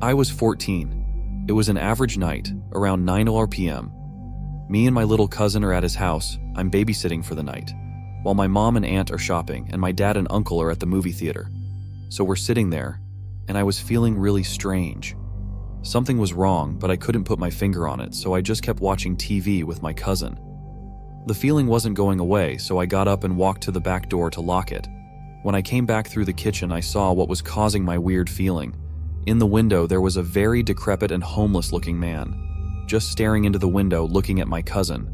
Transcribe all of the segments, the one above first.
I was 14. It was an average night, around 9 p.m. Me and my little cousin are at his house. I'm babysitting for the night, while my mom and aunt are shopping and my dad and uncle are at the movie theater. So we're sitting there, and I was feeling really strange. Something was wrong, but I couldn't put my finger on it, so I just kept watching TV with my cousin. The feeling wasn't going away, so I got up and walked to the back door to lock it. When I came back through the kitchen, I saw what was causing my weird feeling. In the window, there was a very decrepit and homeless-looking man, just staring into the window looking at my cousin.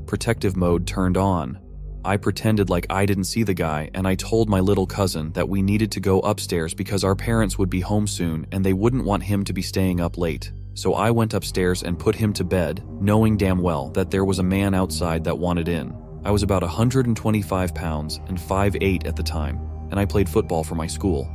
Protective mode turned on. I pretended like I didn't see the guy, and I told my little cousin that we needed to go upstairs because our parents would be home soon and they wouldn't want him to be staying up late. So I went upstairs and put him to bed, knowing damn well that there was a man outside that wanted in. I was about 125 pounds and 5'8" at the time, and I played football for my school.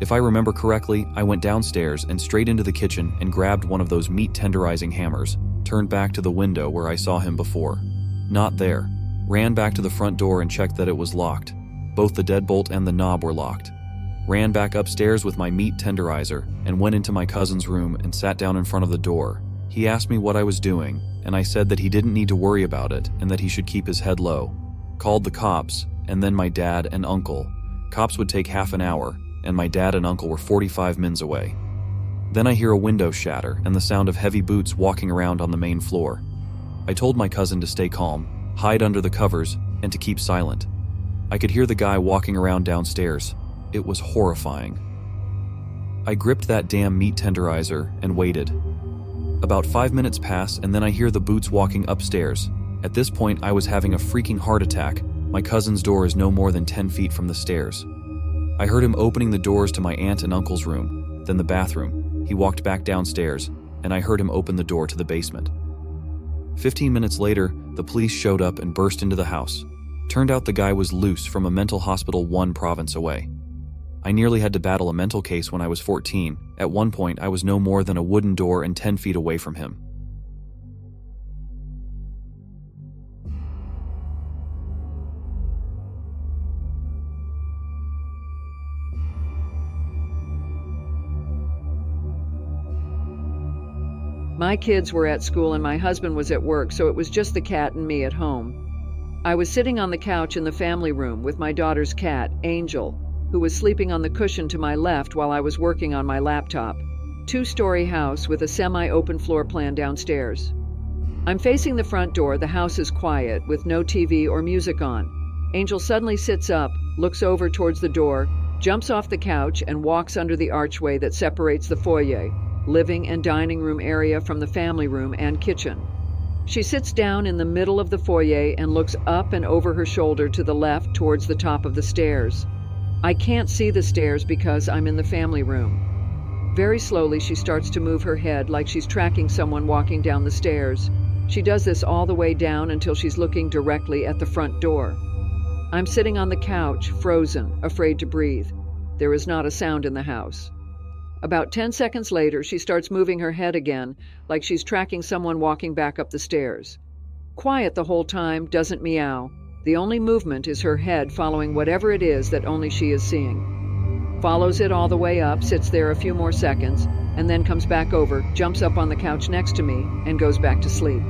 If I remember correctly, I went downstairs and straight into the kitchen and grabbed one of those meat tenderizing hammers, turned back to the window where I saw him before. Not there. Ran back to the front door and checked that it was locked. Both the deadbolt and the knob were locked. Ran back upstairs with my meat tenderizer and went into my cousin's room and sat down in front of the door. He asked me what I was doing, and I said that he didn't need to worry about it and that he should keep his head low. Called the cops, and then my dad and uncle. Cops would take half an hour, and my dad and uncle were 45 minutes away. Then I hear a window shatter and the sound of heavy boots walking around on the main floor. I told my cousin to stay calm, hide under the covers, and to keep silent. I could hear the guy walking around downstairs. It was horrifying. I gripped that damn meat tenderizer and waited. About 5 minutes pass, and then I hear the boots walking upstairs. At this point, I was having a freaking heart attack. My cousin's door is no more than 10 feet from the stairs. I heard him opening the doors to my aunt and uncle's room, then the bathroom. He walked back downstairs, and I heard him open the door to the basement. 15 minutes later, the police showed up and burst into the house. Turned out the guy was loose from a mental hospital 1 province away. I nearly had to battle a mental case when I was 14. At one point, I was no more than a wooden door and 10 feet away from him. My kids were at school and my husband was at work, so it was just the cat and me at home. I was sitting on the couch in the family room with my daughter's cat, Angel, who was sleeping on the cushion to my left while I was working on my laptop. 2-story house with a semi-open floor plan downstairs. I'm facing the front door. The house is quiet, with no TV or music on. Angel suddenly sits up, looks over towards the door, jumps off the couch, and walks under the archway that separates the foyer, living and dining room area from the family room and kitchen. She sits down in the middle of the foyer and looks up and over her shoulder to the left towards the top of the stairs. I can't see the stairs because I'm in the family room. Very slowly, she starts to move her head like she's tracking someone walking down the stairs. She does this all the way down until she's looking directly at the front door. I'm sitting on the couch, frozen, afraid to breathe. There is not a sound in the house. About 10 seconds later, she starts moving her head again, like she's tracking someone walking back up the stairs. Quiet the whole time, doesn't meow. The only movement is her head following whatever it is that only she is seeing. Follows it all the way up, sits there a few more seconds, and then comes back over, jumps up on the couch next to me, and goes back to sleep.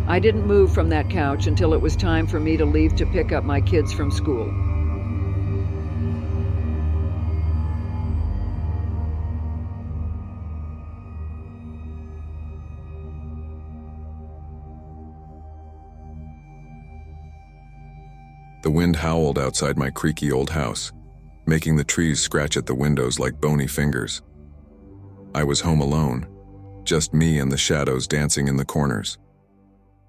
I didn't move from that couch until it was time for me to leave to pick up my kids from school. The wind howled outside my creaky old house, making the trees scratch at the windows like bony fingers. I was home alone, just me and the shadows dancing in the corners.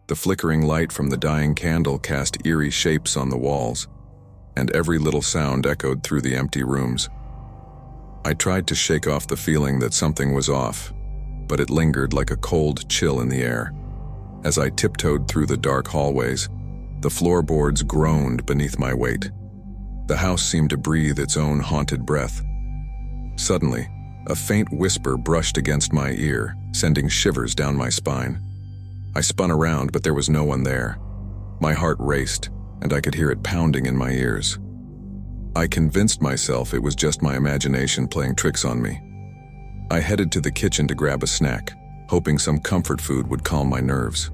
The flickering light from the dying candle cast eerie shapes on the walls, and every little sound echoed through the empty rooms. I tried to shake off the feeling that something was off, but it lingered like a cold chill in the air. As I tiptoed through the dark hallways, the floorboards groaned beneath my weight. The house seemed to breathe its own haunted breath. Suddenly, a faint whisper brushed against my ear, sending shivers down my spine. I spun around, but there was no one there. My heart raced, and I could hear it pounding in my ears. I convinced myself it was just my imagination playing tricks on me. I headed to the kitchen to grab a snack, hoping some comfort food would calm my nerves.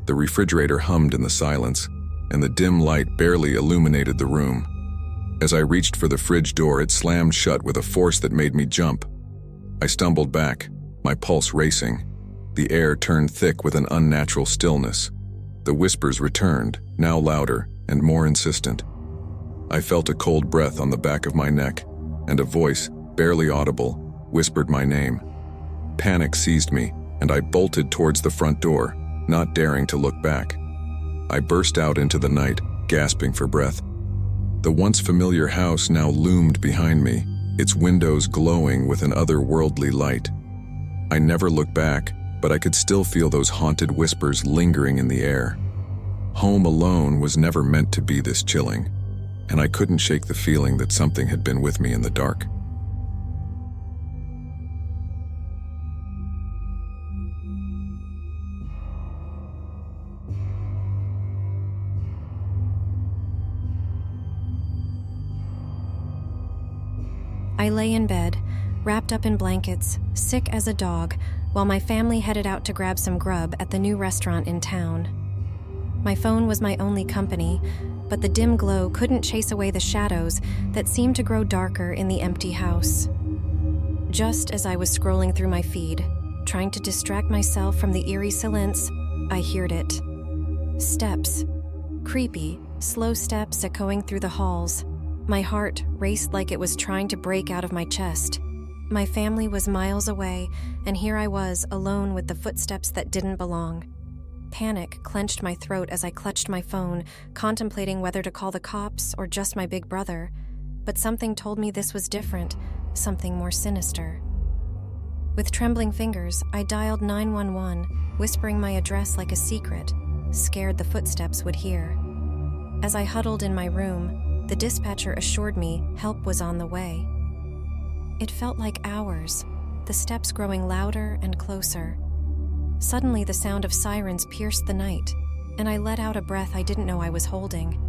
The refrigerator hummed in the silence, and the dim light barely illuminated the room. As I reached for the fridge door, it slammed shut with a force that made me jump. I stumbled back, my pulse racing. The air turned thick with an unnatural stillness. The whispers returned, now louder and more insistent. I felt a cold breath on the back of my neck, and a voice, barely audible, whispered my name. Panic seized me, and I bolted towards the front door, not daring to look back. I burst out into the night, gasping for breath. The once familiar house now loomed behind me, its windows glowing with an otherworldly light. I never looked back, but I could still feel those haunted whispers lingering in the air. Home alone was never meant to be this chilling, and I couldn't shake the feeling that something had been with me in the dark. I lay in bed, wrapped up in blankets, sick as a dog, while my family headed out to grab some grub at the new restaurant in town. My phone was my only company, but the dim glow couldn't chase away the shadows that seemed to grow darker in the empty house. Just as I was scrolling through my feed, trying to distract myself from the eerie silence, I heard it. Steps. Creepy, slow steps echoing through the halls. My heart raced like it was trying to break out of my chest. My family was miles away, and here I was, alone with the footsteps that didn't belong. Panic clenched my throat as I clutched my phone, contemplating whether to call the cops or just my big brother. But something told me this was different, something more sinister. With trembling fingers, I dialed 911, whispering my address like a secret, scared the footsteps would hear. As I huddled in my room, the dispatcher assured me help was on the way. It felt like hours, the steps growing louder and closer. Suddenly, the sound of sirens pierced the night, and I let out a breath I didn't know I was holding.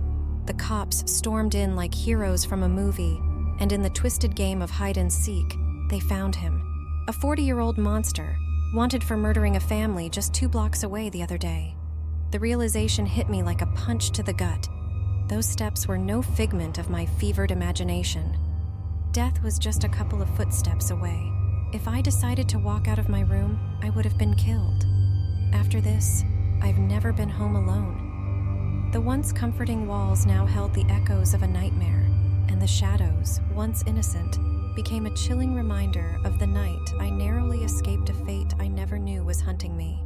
The cops stormed in like heroes from a movie, and in the twisted game of hide and seek, they found him. A 40-year-old monster, wanted for murdering a family just 2 blocks away the other day. The realization hit me like a punch to the gut. Those steps were no figment of my fevered imagination. Death was just a couple of footsteps away. If I decided to walk out of my room, I would have been killed. After this, I've never been home alone. The once comforting walls now held the echoes of a nightmare, and the shadows, once innocent, became a chilling reminder of the night I narrowly escaped a fate I never knew was hunting me.